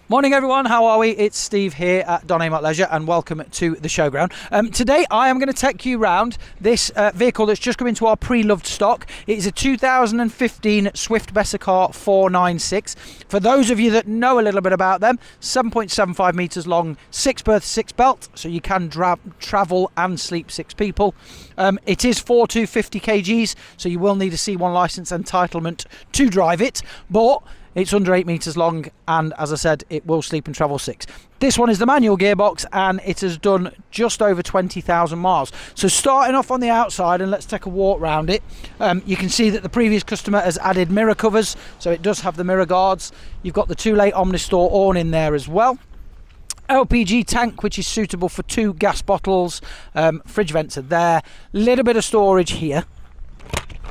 Morning everyone, how are we? It's Steve here at Don Amott Leisure and welcome to the showground. Today I am going to take you around this vehicle that's just come into our pre-loved stock. It is a 2015 Swift Bessacarr 496. For those of you that know a little bit about them, 7.75 metres long, 6 berth, 6 belt, so you can travel and sleep 6 people. It is 450 kgs, so you will need a C1 licence entitlement to drive it, but it's under 8 metres long, and as I said, it will sleep and travel 6. This one is the manual gearbox, and it has done just over 20,000 miles. So starting off on the outside, and let's take a walk around it. You can see that the previous customer has added mirror covers, so it does have the mirror guards. You've got the 2-late Omnistor horn in there as well. LPG tank, which is suitable for 2 gas bottles. Fridge vents are there. Little bit of storage here.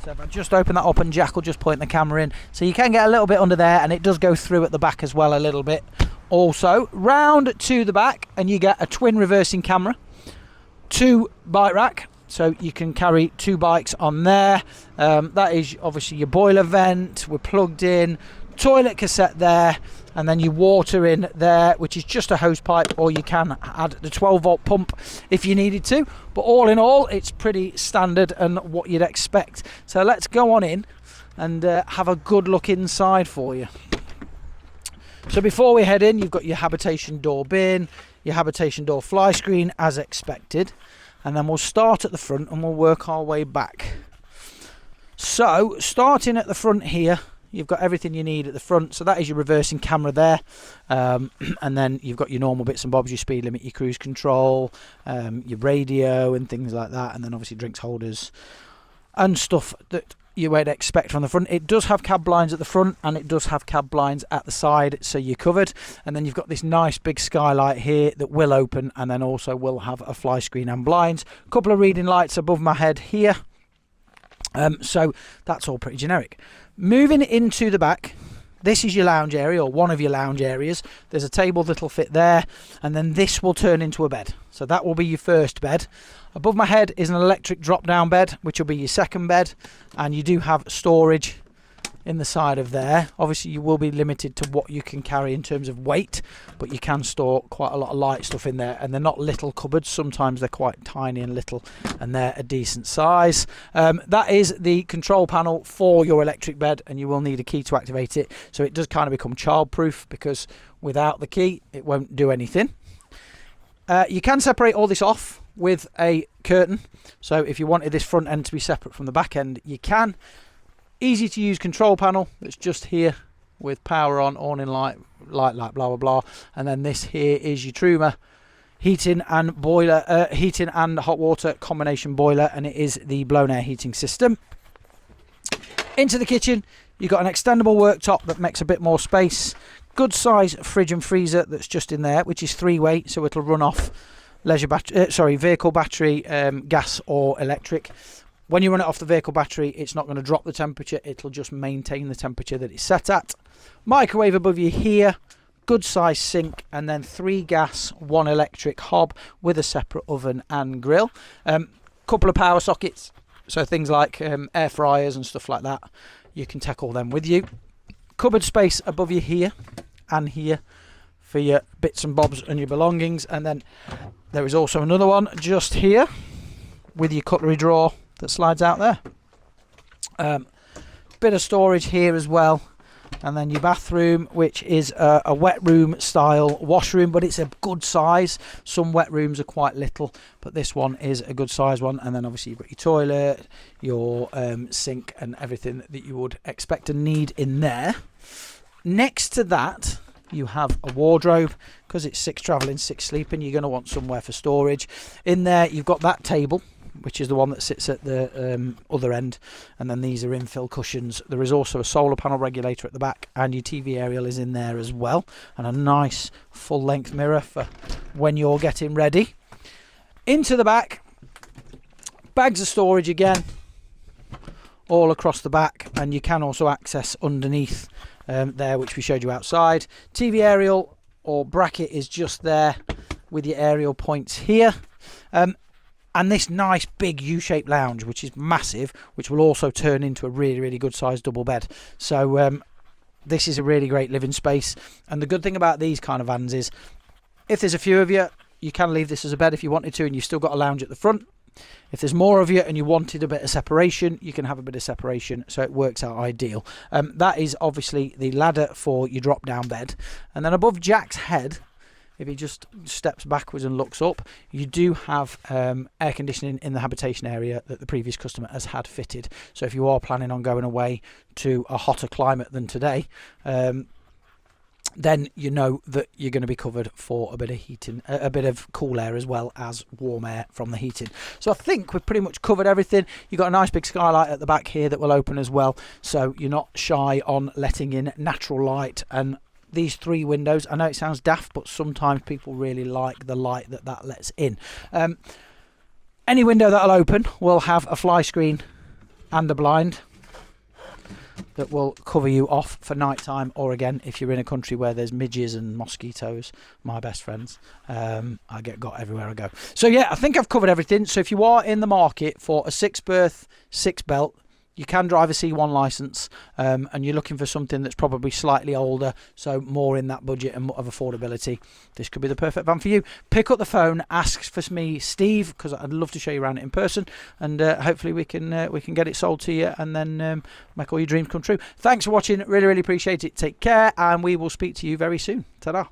So if I just open that up and Jack will just point the camera in, so you can get a little bit under there, and it does go through at the back as well a little bit. Also round to the back, and you get a twin reversing camera, 2 bike rack, so you can carry 2 bikes on there. That is obviously your boiler vent. We're plugged in, toilet cassette there, and then your water in there, which is just a hose pipe, or you can add the 12-volt pump if you needed to. But all in all, it's pretty standard and what you'd expect. So let's go on in and have a good look inside for you. So before we head in, you've got your habitation door bin, your habitation door fly screen as expected, and then we'll start at the front and we'll work our way back. So starting at the front here, you've got everything you need at the front, so that is your reversing camera there, and then you've got your normal bits and bobs, your speed limit, your cruise control, your radio and things like that, and then obviously drinks holders and stuff that you would expect from the front. It does have cab blinds at the front, and it does have cab blinds at the side, so you're covered. And then you've got this nice big skylight here that will open, and then also will have a fly screen and blinds. A couple of reading lights above my head here. So that's all pretty generic. Moving into the back, this is your lounge area, or one of your lounge areas. There's a table that'll fit there, and then this will turn into a bed. So that will be your first bed. Above my head is an electric drop-down bed, which will be your second bed, and you do have storage in the side of there. Obviously you will be limited to what you can carry in terms of weight, but you can store quite a lot of light stuff in there, and they're not little cupboards. Sometimes they're quite tiny and little, and they're a decent size. That is the control panel for your electric bed, and you will need a key to activate it, so it does kind of become child-proof, because without the key it won't do anything. You can separate all this off with a curtain, so if you wanted this front end to be separate from the back end, you can. Easy to use control panel that's just here with power on, awning light, blah blah blah, and then this here is your Truma heating and boiler, heating and hot water combination boiler, and it is the blown air heating system. Into the kitchen, you've got an extendable worktop that makes a bit more space. Good size fridge and freezer that's just in there, which is 3-way, so it'll run off vehicle battery, gas or electric. When you run it off the vehicle battery, it's not going to drop the temperature, it'll just maintain the temperature that it's set at. Microwave above you here, good size sink, and then 3 gas, 1 electric hob with a separate oven and grill. Couple of power sockets, so things like air fryers and stuff like that, you can take all them with you. Cupboard space above you here and here for your bits and bobs and your belongings, and then there is also another one just here with your cutlery drawer that slides out there. Bit of storage here as well, and then your bathroom, which is a wet room style washroom, but it's a good size. Some wet rooms are quite little, but this one is a good size one. And then obviously you've got your toilet, your sink, and everything that you would expect and need in there. Next to that, you have a wardrobe, because it's 6 travelling, 6 sleeping. You're going to want somewhere for storage. In there you've got that table, which is the one that sits at the other end, and then these are infill cushions. There is also a solar panel regulator at the back, and your TV aerial is in there as well, and a nice full length mirror for when you're getting ready. Into the back, bags of storage again all across the back, and you can also access underneath there, which we showed you outside. TV aerial or bracket is just there with your aerial points here. And this nice big U-shaped lounge, which is massive, which will also turn into a really, really good sized double bed. So this is a really great living space. And the good thing about these kind of vans is, if there's a few of you, you can leave this as a bed if you wanted to, and you've still got a lounge at the front. If there's more of you and you wanted a bit of separation, you can have a bit of separation, so it works out ideal. That is obviously the ladder for your drop down bed. And then above Jack's head, if he just steps backwards and looks up, you do have air conditioning in the habitation area that the previous customer has had fitted. So if you are planning on going away to a hotter climate than today, then you know that you're going to be covered for a bit of heating, a bit of cool air as well as warm air from the heating. So I think we've pretty much covered everything. You've got a nice big skylight at the back here that will open as well, so you're not shy on letting in natural light. And these 3 windows, I know it sounds daft, but sometimes people really like the light that lets in. Any window that'll open will have a fly screen and a blind that will cover you off for night time, or again if you're in a country where there's midges and mosquitoes, my best friends. I get got everywhere I go. So yeah, I think I've covered everything. So if you are in the market for a 6-berth 6-belt, you can drive a C1 licence, and you're looking for something that's probably slightly older, so more in that budget and of affordability, this could be the perfect van for you. Pick up the phone, ask for me, Steve, because I'd love to show you around it in person, and hopefully we can get it sold to you and then make all your dreams come true. Thanks for watching. Really, really appreciate it. Take care, and we will speak to you very soon. Ta-da.